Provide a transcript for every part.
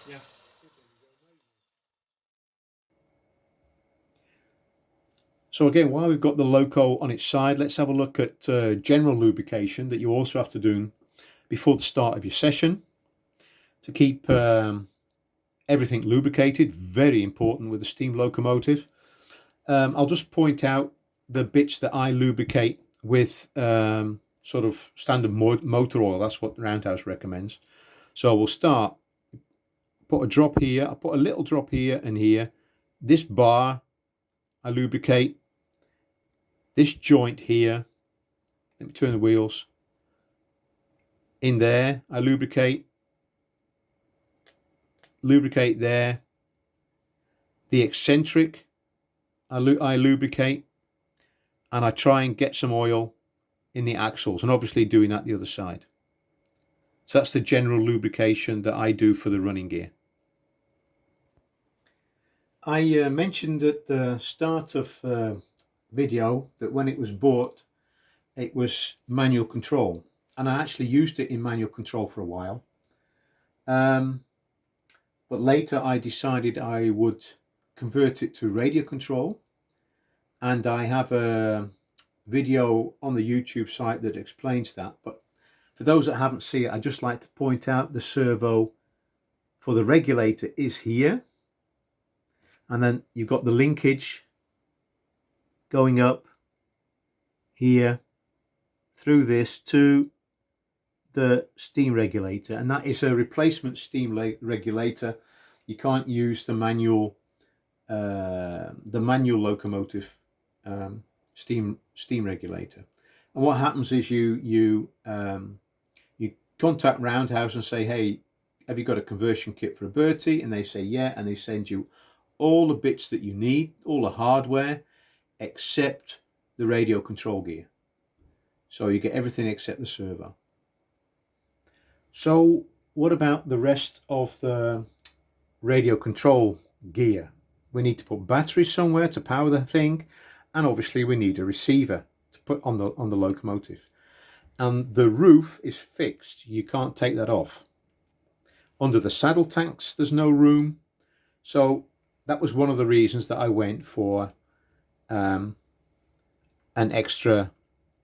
Yeah. So again, while we've got the loco on its side, let's have a look at general lubrication that you also have to do before the start of your session to keep everything lubricated. Very important with a steam locomotive. I'll just point out the bits that I lubricate with sort of standard motor oil. That's what Roundhouse recommends. So we'll start, put a drop here, I put a little drop here and here. This bar I lubricate. This joint here, let me turn the wheels. In there, I lubricate there. The eccentric, I lubricate, and I try and get some oil in the axles, and obviously doing that the other side. So that's the general lubrication that I do for the running gear. I mentioned at the start of video that when it was bought, it was manual control, and I actually used it in manual control for a while. But later I decided I would convert it to radio control, and I have a video on the YouTube site that explains that. But for those that haven't seen it, I'd just like to point out the servo for the regulator is here, and then you've got the linkage going up here through this to the steam regulator, and that is a replacement steam regulator. You can't use the manual locomotive steam regulator. And what happens is you contact Roundhouse and say, hey, have you got a conversion kit for a Bertie? And they say yeah, and they send you all the bits that you need, all the hardware, except the radio control gear. So you get everything except the servo. So what about the rest of the radio control gear? We need to put batteries somewhere to power the thing, and obviously we need a receiver to put on the locomotive. And the roof is fixed, you can't take that off. Under the saddle tanks there's no room, so that was one of the reasons that I went for an extra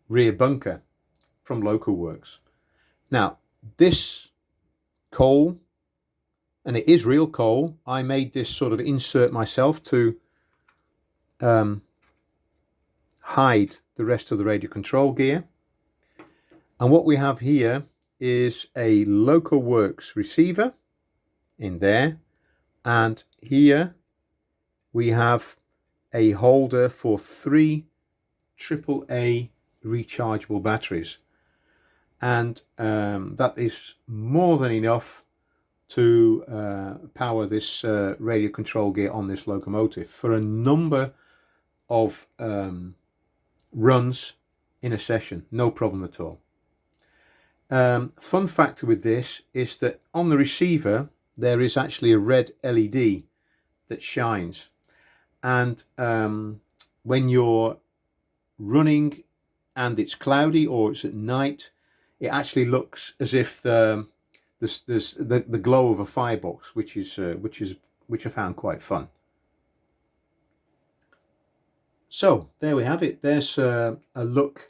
rear bunker from Locoworks. Now this coal, and it is real coal, I made this sort of insert myself to hide the rest of the radio control gear. And what we have here is a Locoworks receiver in there, and here we have a holder for 3 AAA rechargeable batteries, and that is more than enough to power this radio control gear on this locomotive for a number of runs in a session, no problem at all. Fun factor with this is that on the receiver there is actually a red LED that shines, and when you're running and it's cloudy or it's at night, it actually looks as if the glow of a firebox, which I found quite fun. So there we have it. There's a look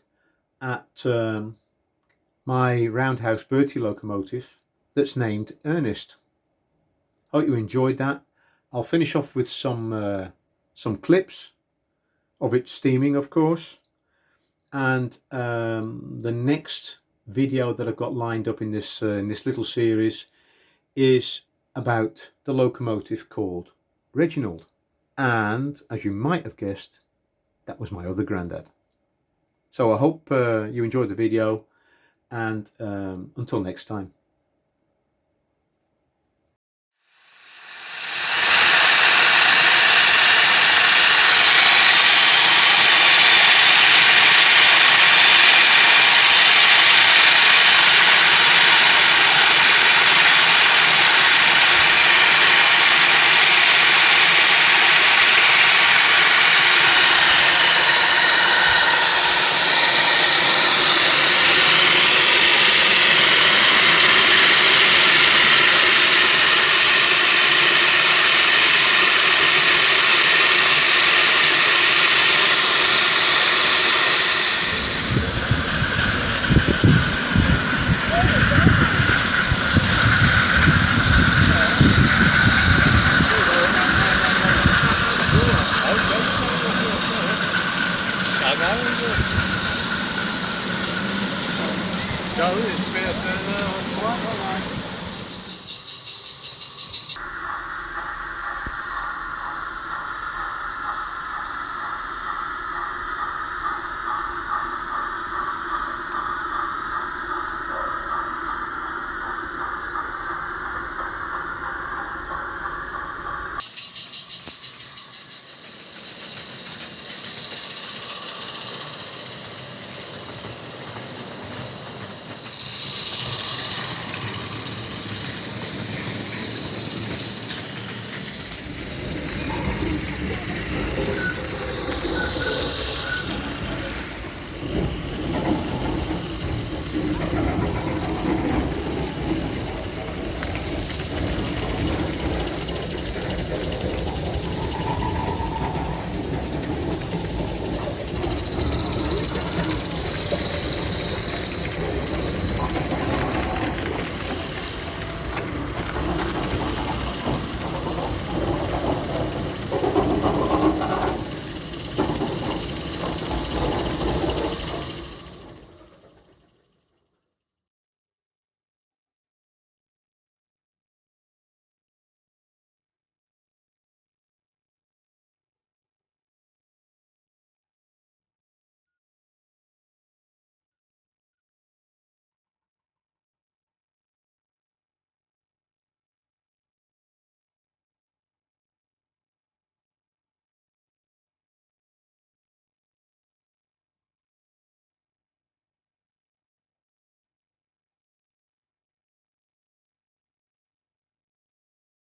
at my Roundhouse Bertie locomotive that's named Ernest. Hope you enjoyed that. I'll finish off with some clips of it steaming, of course, and the next video that I've got lined up in this little series is about the locomotive called Reginald, and as you might have guessed, that was my other granddad. So I hope you enjoyed the video, and until next time.